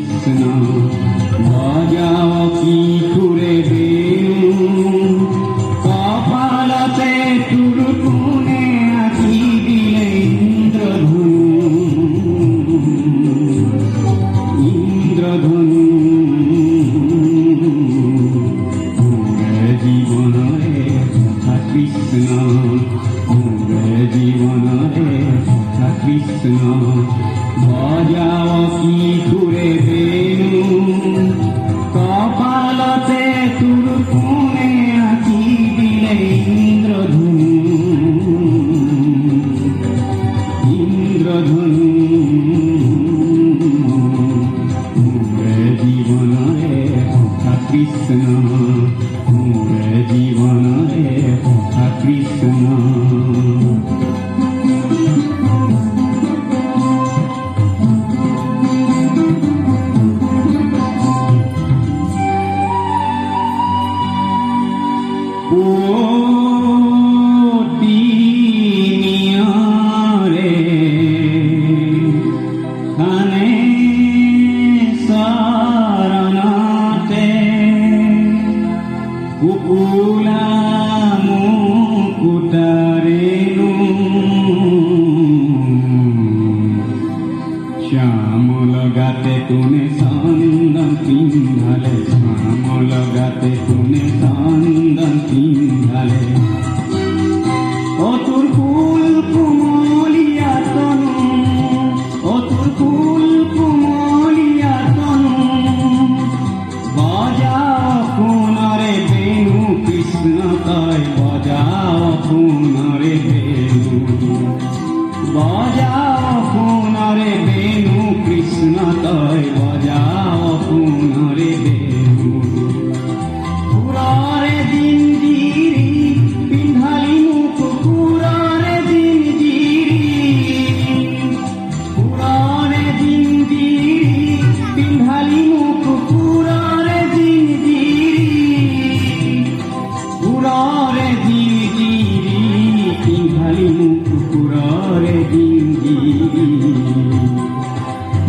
কৃষ্ণ বাজাও কি করে বেণু কপালতে তুরপুনে আঁকি দিলে ইন্দ্রধনু জীবনরে কৃষ্ণ জীবনরে কৃষ্ণ বাজাও কি করে বেণু কপালতে তুরপুনে আঁকি দিলে ইন্দ্রধনু জীবনরে কৃষ্ণ জীবনরে কৃষ্ণ রে খানে সারনাতে কুকুলা মুকুটারেণু শ্যামল গাতে তুনে সন্দন পিন্ধালে শ্যামল গাতে তুনে সন্দন পিন্ধালে ও তোর ফুল কুমলিয়া তনু ও তোর ফুল কুমলিয়া তনু বাজাও পুনরে বেণু কৃষ্ণ তাই বাজাও পুনরে বেণু বাজাও পুনরে বেণু কৃষ্ণ তাই বাজাও পুনরে বেণু পুরারে জিঞ্জিরি পিন্ধালি মুখ পুরারে জিঞ্জিরি পুরারে জিঞ্জিরি পিন্ধালি মুখ পুরারে জিঞ্জিরি পুরারে জিঞ্জিরি পিন্ধালি মুখ পুরারে জিঞ্জিরি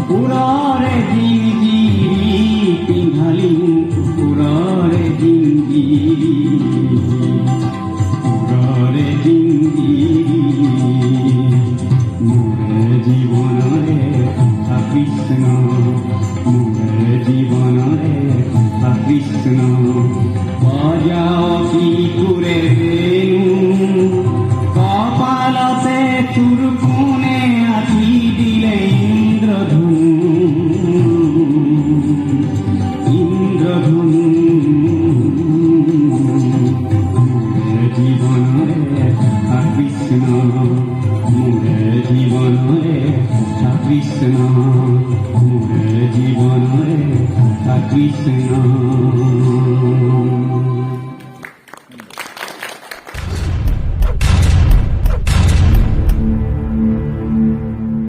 পুরারে জিঞ্জিরি পিন্ধালি মুখ পুরারে জিঞ্জিরি পুরারে জিঞ্জিরি মোরে জীবনরে কৃষ্ণ মোরে জীবনরে কৃষ্ণ বাজাও কি করে বেণু কপালতে তুরপুনে আঁকি দিলে ইন্দ্রধনু জীবনরে কৃষ্ণ মোরে জীবনরে কৃষ্ণ মোরে জীবনরে কৃষ্ণ